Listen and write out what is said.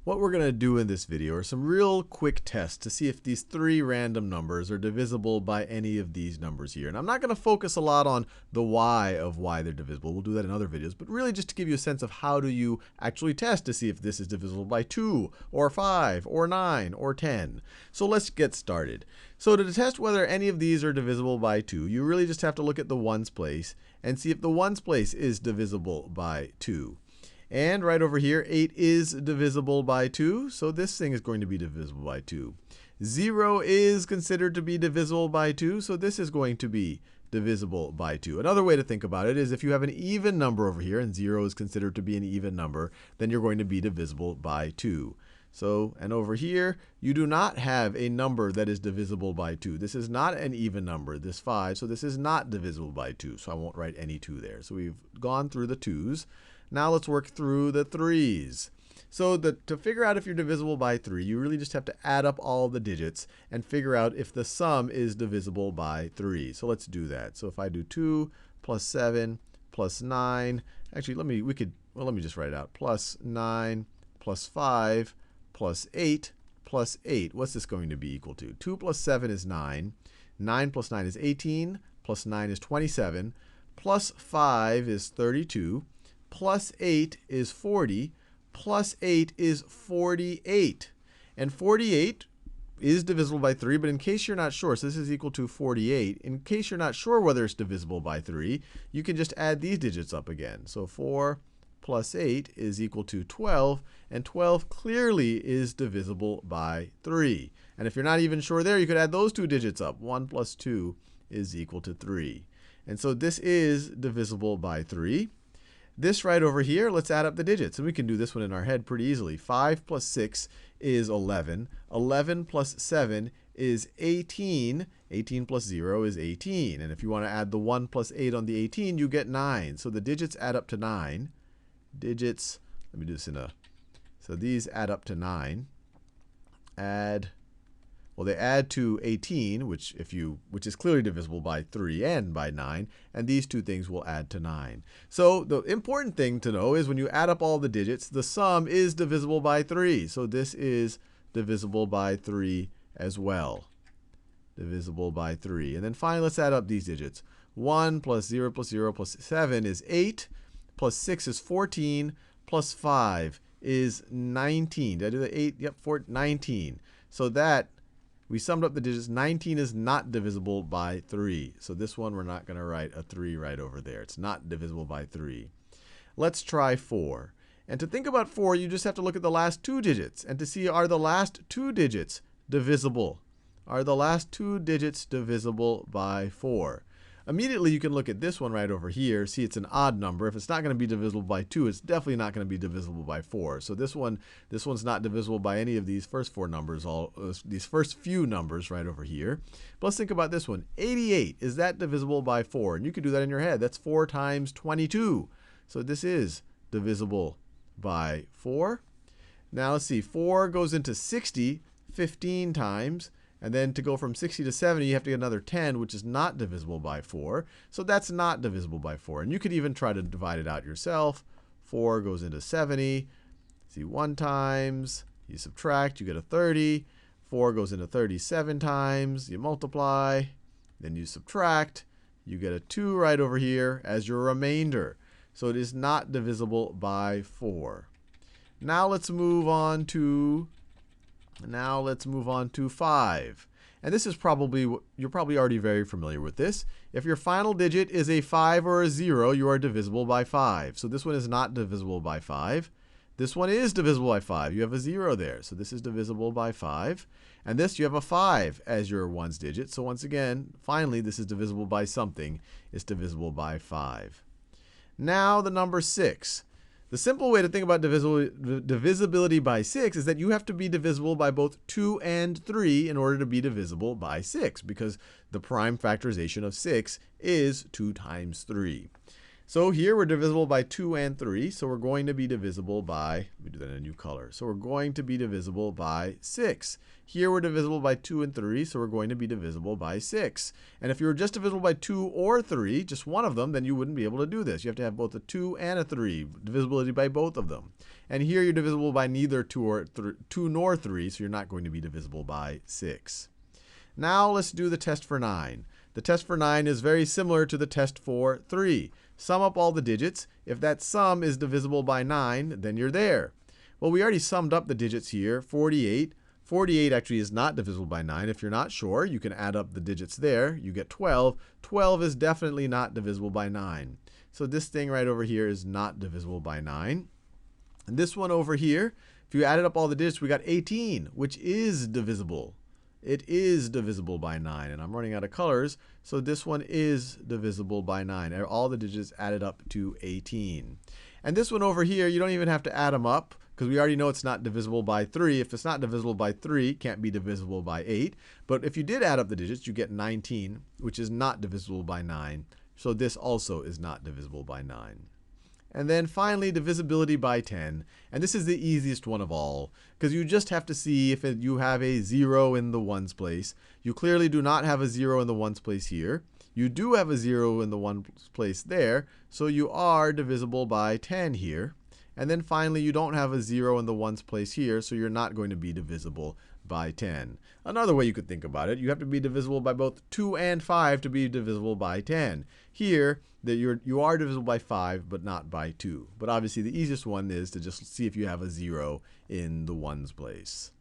What we're going to do in this video are some real quick tests to see if these three random numbers are divisible by any of these numbers here. And I'm not going to focus a lot on the why of why they're divisible. We'll do that in other videos. But really just to give you a sense of how do you actually test to see if this is divisible by 2 or 5 or 9 or 10. So let's get started. So to test whether any of these are divisible by 2, you really just have to look at the ones place and see if the ones place is divisible by 2. And right over here, 8 is divisible by 2, so this thing is going to be divisible by 2. 0 is considered to be divisible by 2, so this is going to be divisible by 2. Another way to think about it is if you have an even number over here, and 0 is considered to be an even number, then you're going to be divisible by 2. So, and over here, you do not have a number that is divisible by 2. This is not an even number, this 5, so this is not divisible by 2, so I won't write any 2 there. So we've gone through the 2's. Now let's work through the 3's. So to figure out if you're divisible by 3, you really just have to add up all the digits and figure out if the sum is divisible by 3. So let's do that. So if I do 2 plus 7 plus 9, actually let me just write it out. Plus 9 plus 5 plus 8 plus 8. What's this going to be equal to? 2 plus 7 is 9. 9 plus 9 is 18. Plus 9 is 27. Plus 5 is 32. Plus 8 is 40, plus 8 is 48. And 48 is divisible by 3, but in case you're not sure, so this is equal to 48. In case you're not sure whether it's divisible by 3, you can just add these digits up again. So 4 plus 8 is equal to 12, and 12 clearly is divisible by 3. And if you're not even sure there, you could add those two digits up. 1 plus 2 is equal to 3. And so this is divisible by 3. This right over here, let's add up the digits. And we can do this one in our head pretty easily. 5 plus 6 is 11. 11 plus 7 is 18. 18 plus 0 is 18. And if you want to add the 1 plus 8 on the 18, you get 9. So the digits add up to 9. Digits, let me do this so these add up to 9. They add to 18, which is clearly divisible by 3 and by 9, and these two things will add to 9. So the important thing to know is when you add up all the digits, the sum is divisible by 3. So this is divisible by 3 as well. Divisible by 3. And then finally, let's add up these digits. 1 plus 0 plus 0 plus 7 is 8, plus 6 is 14, plus 5 is 19. Did I do the 8? Yep, 19. So that we summed up the digits. 19 is not divisible by 3. So this one, we're not going to write a 3 right over there. It's not divisible by 3. Let's try 4. And to think about 4, you just have to look at the last two digits and to see, are the last two digits divisible? Are the last two digits divisible by 4? Immediately, you can look at this one right over here. See, it's an odd number. If it's not going to be divisible by 2, it's definitely not going to be divisible by 4. So this one's not divisible by any of these first four numbers, these first few numbers right over here. But let's think about this one. 88, is that divisible by 4? And you can do that in your head. That's 4 times 22. So this is divisible by 4. Now let's see. 4 goes into 60 15 times. And then to go from 60 to 70, you have to get another 10, which is not divisible by 4. So that's not divisible by 4. And you could even try to divide it out yourself. 4 goes into 70. See, 1 times. You subtract, you get a 30. 4 goes into 37 times. You multiply. Then you subtract. You get a 2 right over here as your remainder. So it is not divisible by 4. Now let's move on to 5. And this is you're probably already very familiar with this. If your final digit is a 5 or a 0, you are divisible by 5. So this one is not divisible by 5. This one is divisible by 5. You have a 0 there. So this is divisible by 5. And this, you have a 5 as your ones digit. So once again, finally, this is divisible by something. It's divisible by 5. Now the number 6. The simple way to think about divisibility by 6 is that you have to be divisible by both 2 and 3 in order to be divisible by 6, because the prime factorization of 6 is 2 times 3. So here we're divisible by 2 and 3, so we're going to be divisible by, let me do that in a new color. So we're going to be divisible by 6. Here we're divisible by 2 and 3, so we're going to be divisible by 6. And if you were just divisible by 2 or 3, just one of them, then you wouldn't be able to do this. You have to have both a 2 and a 3, divisibility by both of them. And here you're divisible by neither 2 nor 3, so you're not going to be divisible by 6. Now let's do the test for 9. The test for 9 is very similar to the test for 3. Sum up all the digits. If that sum is divisible by 9, then you're there. Well, we already summed up the digits here, 48. 48 actually is not divisible by 9. If you're not sure, you can add up the digits there. You get 12. 12 is definitely not divisible by 9. So this thing right over here is not divisible by 9. And this one over here, if you added up all the digits, we got 18, which is divisible. It is divisible by 9, and I'm running out of colors, so this one is divisible by 9. All the digits added up to 18. And this one over here, you don't even have to add them up, because we already know it's not divisible by 3. If it's not divisible by 3, it can't be divisible by 8. But if you did add up the digits, you get 19, which is not divisible by 9. So this also is not divisible by 9. And then finally, divisibility by 10. And this is the easiest one of all, because you just have to see if you have a 0 in the ones place. You clearly do not have a 0 in the ones place here. You do have a 0 in the ones place there, so you are divisible by 10 here. And then finally, you don't have a 0 in the ones place here, so you're not going to be divisible by 10. Another way you could think about it, you have to be divisible by both 2 and 5 to be divisible by 10. Here, you are divisible by 5, but not by 2. But obviously, the easiest one is to just see if you have a 0 in the ones place.